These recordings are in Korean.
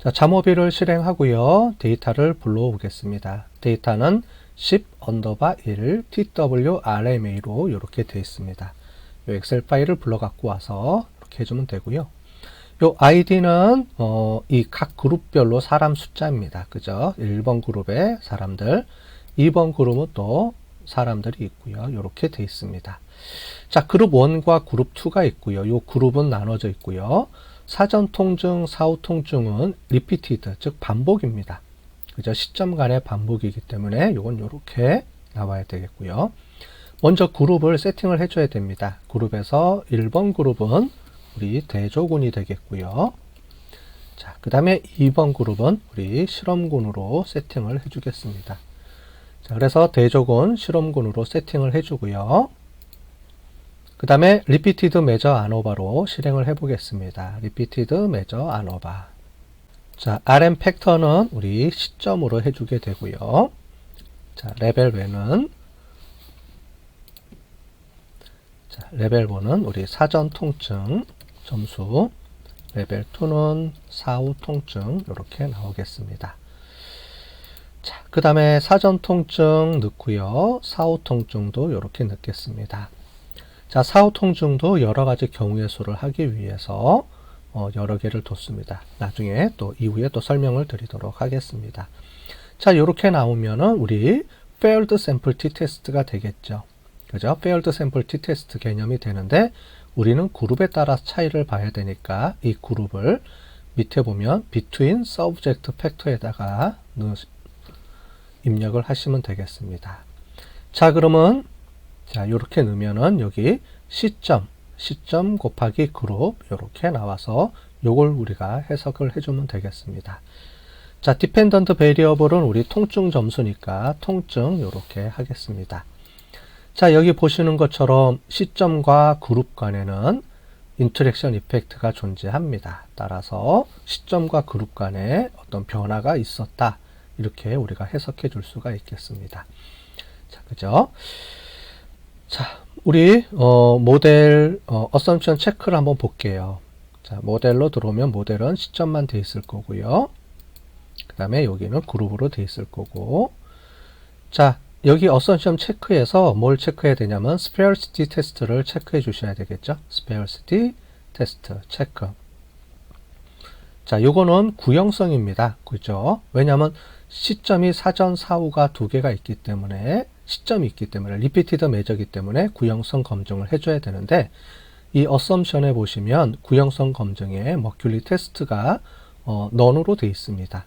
자, 잠오비를 실행하고요. 데이터를 불러오겠습니다. 데이터는 10_1 twrma로 이렇게 되어 있습니다. 이 엑셀 파일을 불러 갖고 와서 이렇게 해주면 되고요. 요 아이디는 이 각 그룹별로 사람 숫자입니다. 그죠? 1번 그룹의 사람들, 2번 그룹은 또 사람들이 있고요. 이렇게 되어 있습니다. 자, 그룹 1과 그룹 2가 있고요. 요 그룹은 나눠져 있고요. 사전 통증, 사후 통증은 repeated, 즉 반복입니다. 그죠? 시점 간의 반복이기 때문에 이건 이렇게 나와야 되겠고요. 먼저 그룹을 세팅을 해줘야 됩니다. 그룹에서 1번 그룹은 우리 대조군이 되겠고요. 자, 그 다음에 2번 그룹은 우리 실험군으로 세팅을 해주겠습니다. 자, 그래서 대조군, 실험군으로 세팅을 해주고요. 그 다음에 repeated measure ANOVA로 실행을 해보겠습니다. repeated measure ANOVA. 자, RM 팩터는 우리 시점으로 해주게 되고요. 자, 레벨 1은 자, 레벨 1은 우리 사전 통증 점수, 레벨 2는 사후 통증 이렇게 나오겠습니다. 자, 그 다음에 사전 통증 넣고요. 사후 통증도 이렇게 넣겠습니다. 자, 사후 통증도 여러 가지 경우의 수를 하기 위해서 여러 개를 뒀습니다. 나중에 또 이후에 또 설명을 드리도록 하겠습니다. 자, 이렇게 나오면은 우리 failed sample t-test가 되겠죠. 그죠? failed sample t-test 개념이 되는데 우리는 그룹에 따라 차이를 봐야 되니까 이 그룹을 밑에 보면 between subject factor에다가 입력을 하시면 되겠습니다. 자, 그러면 자, 이렇게 넣으면은 여기 시점 곱하기 그룹 이렇게 나와서 요걸 우리가 해석을 해주면 되겠습니다. 자, dependent variable은 우리 통증 점수니까 통증 이렇게 하겠습니다. 자, 여기 보시는 것처럼 시점과 그룹 간에는 인터랙션 이펙트가 존재합니다. 따라서 시점과 그룹 간에 어떤 변화가 있었다. 이렇게 우리가 해석해 줄 수가 있겠습니다. 자, 그죠? 자, 우리 모델 어썸션 체크를 한번 볼게요. 자, 모델로 들어오면 모델은 시점만 돼 있을 거고요. 그 다음에 여기는 그룹으로 돼 있을 거고. 자, 여기 어썸션 체크에서 뭘 체크해야 되냐면 스페어시티 테스트를 체크해 주셔야 되겠죠. 스페어시티 테스트 체크. 자, 요거는 구형성입니다. 그죠? 왜냐하면 시점이 사전 사후가 두 개가 있기 때문에 시점이 있기 때문에 리피티드 매저이기 때문에 구형성 검증을 해줘야 되는데 이 어썸션에 보시면 구형성 검증에 머큐리 테스트가 넌으로 되어 있습니다.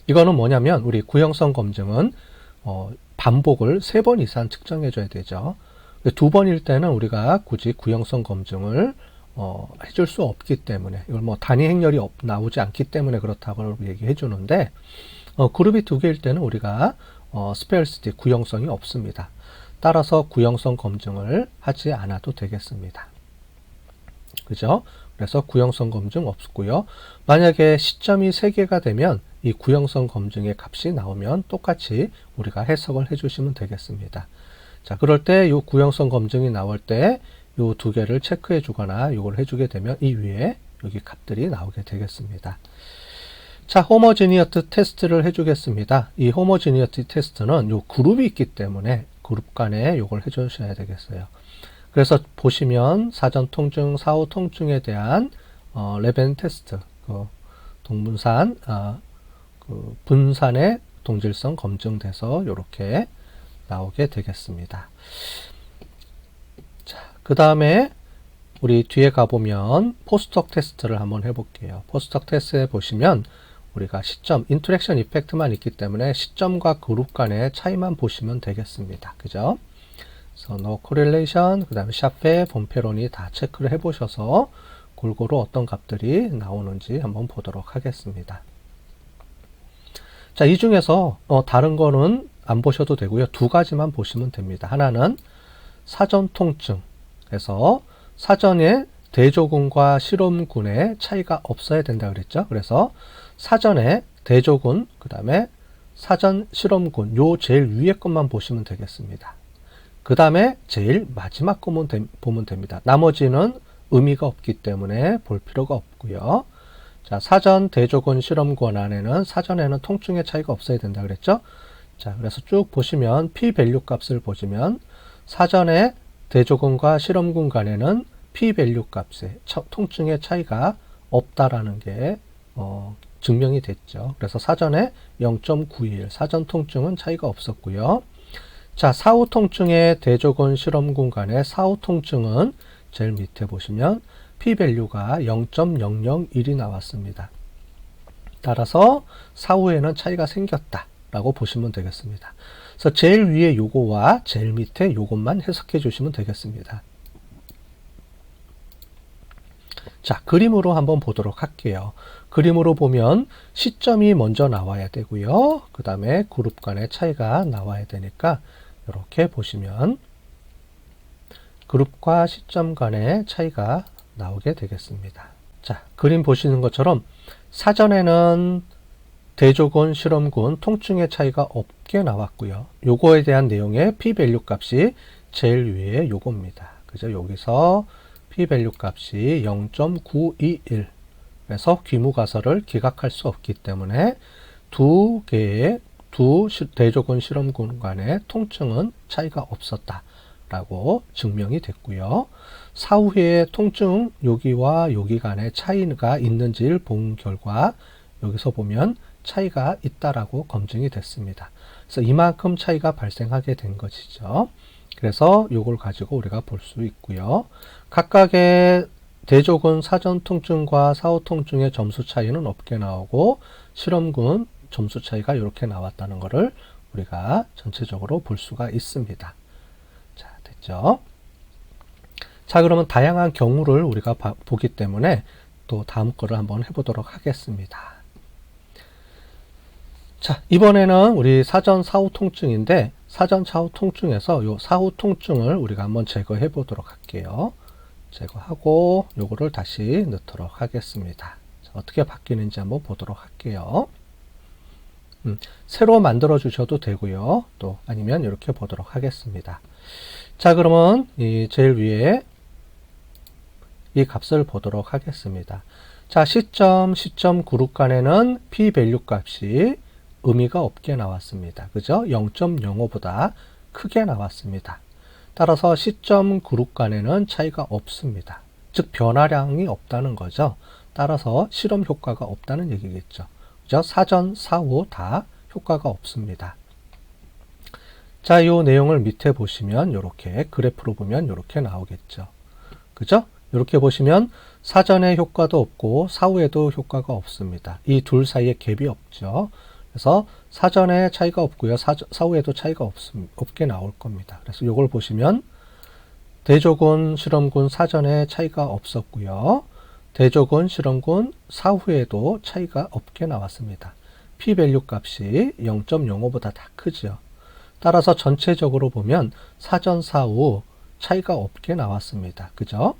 이거는 뭐냐면 우리 구형성 검증은 반복을 3번 이상 측정해 줘야 되죠. 2번일 때는 우리가 굳이 구형성 검증을 해줄 수 없기 때문에 이걸 뭐 단위 행렬이 나오지 않기 때문에 그렇다고 얘기해 주는데 그룹이 2개일 때는 우리가 스페어시티 구형성이 없습니다. 따라서 구형성 검증을 하지 않아도 되겠습니다. 그죠? 그래서 구형성 검증 없고요. 만약에 시점이 3개가 되면 이 구형성 검증의 값이 나오면 똑같이 우리가 해석을 해주시면 되겠습니다. 자, 그럴 때 이 구형성 검증이 나올 때 이 2개를 체크해 주거나 이걸 해주게 되면 이 위에 여기 값들이 나오게 되겠습니다. 자, 호모지니어스 테스트를 해주겠습니다. 이 호모지니어스 테스트는 요 그룹이 있기 때문에 그룹 간에 요걸 해주셔야 되겠어요. 그래서 보시면 사전 통증, 사후 통증에 대한 레벤 테스트, 동분산, 분산의 동질성 검증돼서 이렇게 나오게 되겠습니다. 자, 그 다음에 우리 뒤에 가보면 포스트혹 테스트를 한번 해볼게요. 포스트혹 테스트에 보시면 우리가 시점, 인터랙션 이펙트만 있기 때문에 시점과 그룹 간의 차이만 보시면 되겠습니다. 그죠? 그래서 no correlation, 그 다음에 샤페, 본페론이 다 체크를 해보셔서 골고루 어떤 값들이 나오는지 한번 보도록 하겠습니다. 자, 이 중에서 다른 거는 안 보셔도 되고요. 2가지만 보시면 됩니다. 하나는 사전 통증에서 사전에 대조군과 실험군의 차이가 없어야 된다 그랬죠. 그래서 사전에 대조군, 그 다음에 사전 실험군, 요 제일 위에 것만 보시면 되겠습니다. 그 다음에 제일 마지막 것만 보면 됩니다. 나머지는 의미가 없기 때문에 볼 필요가 없고요. 자, 사전 대조군 실험군 안에는 사전에는 통증의 차이가 없어야 된다 그랬죠? 자, 그래서 쭉 보시면 p-밸류 값을 보시면 사전에 대조군과 실험군 간에는 p-밸류 값에 통증의 차이가 없다라는 게 증명이 됐죠. 그래서 사전에 0.91 사전 통증은 차이가 없었고요. 자, 사후 통증의 대조군 실험군 간의 사후 통증은 제일 밑에 보시면 p-밸류가 0.001이 나왔습니다. 따라서 사후에는 차이가 생겼다 라고 보시면 되겠습니다. 그래서 제일 위에 요거와 제일 밑에 요것만 해석해 주시면 되겠습니다. 자, 그림으로 한번 보도록 할게요. 그림으로 보면 시점이 먼저 나와야 되고요. 그 다음에 그룹 간의 차이가 나와야 되니까 이렇게 보시면 그룹과 시점 간의 차이가 나오게 되겠습니다. 자, 그림 보시는 것처럼 사전에는 대조군, 실험군, 통증의 차이가 없게 나왔고요. 요거에 대한 내용의 p-밸류 값이 제일 위에 요겁니다. 그죠? 여기서 p-밸류 값이 0.921 그래서 귀무가설을 기각할 수 없기 때문에 두 대조군, 실험군 간의 통증은 차이가 없었다 라고 증명이 됐고요. 사후에 통증 여기와 여기 간의 차이가 있는지를 본 결과 여기서 보면 차이가 있다라고 검증이 됐습니다. 그래서 이만큼 차이가 발생하게 된 것이죠. 그래서 이걸 가지고 우리가 볼 수 있고요. 각각의 대조군 사전 통증과 사후 통증의 점수 차이는 없게 나오고 실험군 점수 차이가 이렇게 나왔다는 것을 우리가 전체적으로 볼 수가 있습니다. 자, 됐죠? 자, 그러면 다양한 경우를 우리가 보기 때문에 또 다음 거를 한번 해보도록 하겠습니다. 자, 이번에는 우리 사전 사후 통증인데 사전 사후 통증에서 요 사후 통증을 우리가 한번 제거해 보도록 할게요. 제거하고 요거를 다시 넣도록 하겠습니다. 자, 어떻게 바뀌는지 한번 보도록 할게요. 새로 만들어 주셔도 되고요. 또 아니면 이렇게 보도록 하겠습니다. 자, 그러면 이 제일 위에 이 값을 보도록 하겠습니다. 자, 시점 그룹 간에는 p-밸류 값이 의미가 없게 나왔습니다. 그죠? 0.05보다 크게 나왔습니다. 따라서 시점 그룹 간에는 차이가 없습니다. 즉 변화량이 없다는 거죠. 따라서 실험 효과가 없다는 얘기겠죠. 그죠? 사전, 사후 다 효과가 없습니다. 자, 이 내용을 밑에 보시면 이렇게 그래프로 보면 이렇게 나오겠죠. 그죠? 이렇게 보시면 사전에 효과도 없고 사후에도 효과가 없습니다. 이 둘 사이에 갭이 없죠. 그래서 사전에 차이가 없고요. 사후에도 차이가 없게 나올 겁니다. 그래서 이걸 보시면 대조군, 실험군 사전에 차이가 없었고요. 대조군, 실험군 사후에도 차이가 없게 나왔습니다. p-밸류 값이 0.05보다 다 크죠. 따라서 전체적으로 보면 사전, 사후 차이가 없게 나왔습니다. 그죠?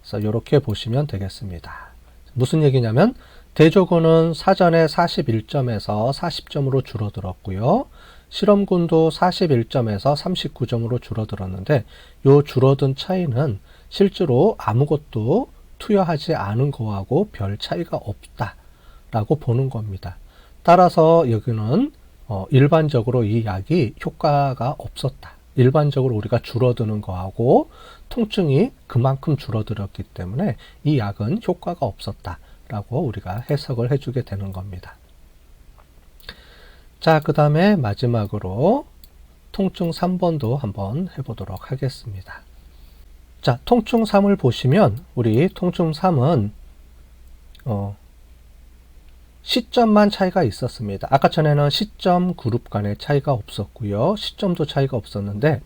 그래서 이렇게 보시면 되겠습니다. 무슨 얘기냐면 대조군은 사전에 41점에서 40점으로 줄어들었고요. 실험군도 41점에서 39점으로 줄어들었는데 이 줄어든 차이는 실제로 아무것도 투여하지 않은 거하고 별 차이가 없다라고 보는 겁니다. 따라서 여기는 일반적으로 이 약이 효과가 없었다. 일반적으로 우리가 줄어드는 거하고 통증이 그만큼 줄어들었기 때문에 이 약은 효과가 없었다. 라고 우리가 해석을 해주게 되는 겁니다. 자, 그 다음에 마지막으로 통증 3번도 한번 해보도록 하겠습니다. 자, 통증 3을 보시면 우리 통증 3은 시점만 차이가 있었습니다. 아까 전에는 시점 그룹 간의 차이가 없었고요. 시점도 차이가 없었는데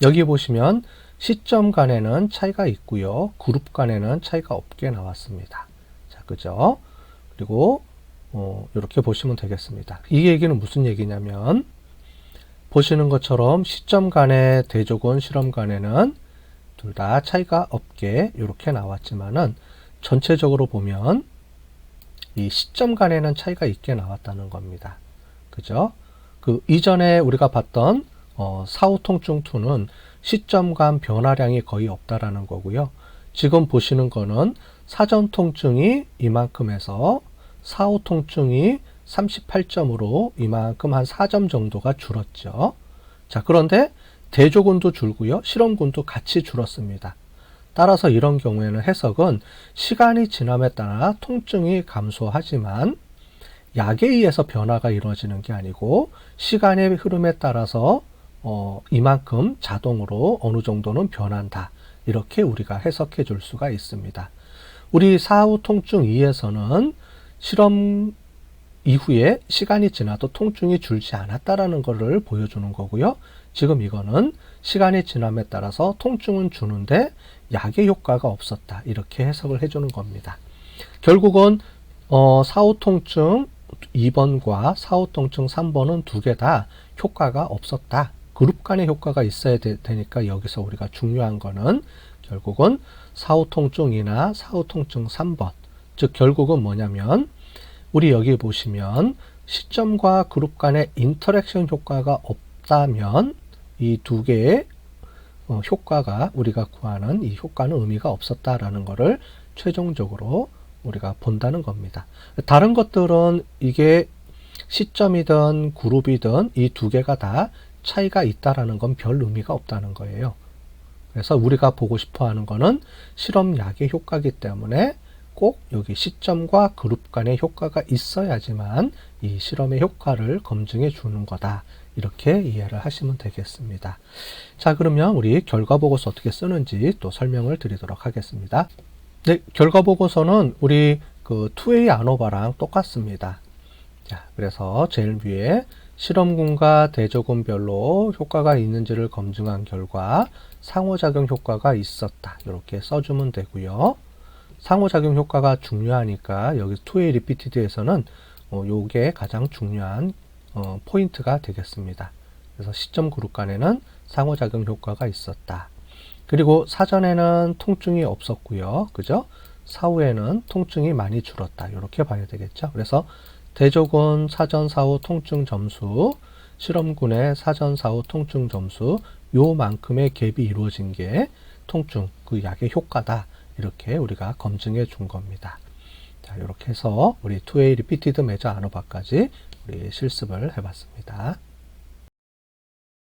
여기 보시면 시점 간에는 차이가 있고요. 그룹 간에는 차이가 없게 나왔습니다. 그죠? 그리고 이렇게 보시면 되겠습니다. 이 얘기는 무슨 얘기냐면 보시는 것처럼 시점 간의 대조군, 실험 간에는 둘 다 차이가 없게 이렇게 나왔지만은 전체적으로 보면 이 시점 간에는 차이가 있게 나왔다는 겁니다. 그죠? 그 이전에 우리가 봤던 사후 통증 2는 시점 간 변화량이 거의 없다라는 거고요. 지금 보시는 거는 사전 통증이 이만큼에서 4, 5 통증이 38점으로 이만큼 한 4점 정도가 줄었죠. 자, 그런데 대조군도 줄고요. 실험군도 같이 줄었습니다. 따라서 이런 경우에는 해석은 시간이 지남에 따라 통증이 감소하지만 약에 의해서 변화가 이루어지는 게 아니고 시간의 흐름에 따라서 이만큼 자동으로 어느 정도는 변한다. 이렇게 우리가 해석해 줄 수가 있습니다. 우리 사후 통증 2에서는 실험 이후에 시간이 지나도 통증이 줄지 않았다라는 것을 보여주는 거고요. 지금 이거는 시간이 지남에 따라서 통증은 주는데 약의 효과가 없었다. 이렇게 해석을 해주는 겁니다. 결국은 사후 통증 2번과 사후 통증 3번은 두 개 다 효과가 없었다. 그룹 간의 효과가 있어야 되니까 여기서 우리가 중요한 거는 결국은 사후 통증이나 사후 통증 3번. 즉 결국은 뭐냐면 우리 여기 보시면 시점과 그룹 간의 인터랙션 효과가 없다면 이 두 개의 효과가 우리가 구하는 이 효과는 의미가 없었다라는 것을 최종적으로 우리가 본다는 겁니다. 다른 것들은 이게 시점이든 그룹이든 이 두 개가 다 차이가 있다라는 건 별 의미가 없다는 거예요. 그래서 우리가 보고 싶어 하는 거는 실험약의 효과이기 때문에 꼭 여기 시점과 그룹 간의 효과가 있어야지만 이 실험의 효과를 검증해 주는 거다. 이렇게 이해를 하시면 되겠습니다. 자, 그러면 우리 결과 보고서 어떻게 쓰는지 또 설명을 드리도록 하겠습니다. 네, 결과 보고서는 우리 그 2A 아노바랑 똑같습니다. 자, 그래서 제일 위에 실험군과 대조군별로 효과가 있는지를 검증한 결과 상호작용 효과가 있었다. 이렇게 써주면 되고요. 상호작용 효과가 중요하니까 여기 2A 리피티드에서는 요게 가장 중요한 포인트가 되겠습니다. 그래서 시점 그룹 간에는 상호작용 효과가 있었다. 그리고 사전에는 통증이 없었고요. 그죠? 사후에는 통증이 많이 줄었다. 이렇게 봐야 되겠죠. 그래서 대조군 사전 사후 통증 점수, 실험군의 사전 사후 통증 점수 요만큼의 갭이 이루어진 게 통증 그 약의 효과다. 이렇게 우리가 검증해 준 겁니다. 자, 이렇게 해서 우리 2A 리피티드 메저 아노바까지 우리 실습을 해봤습니다.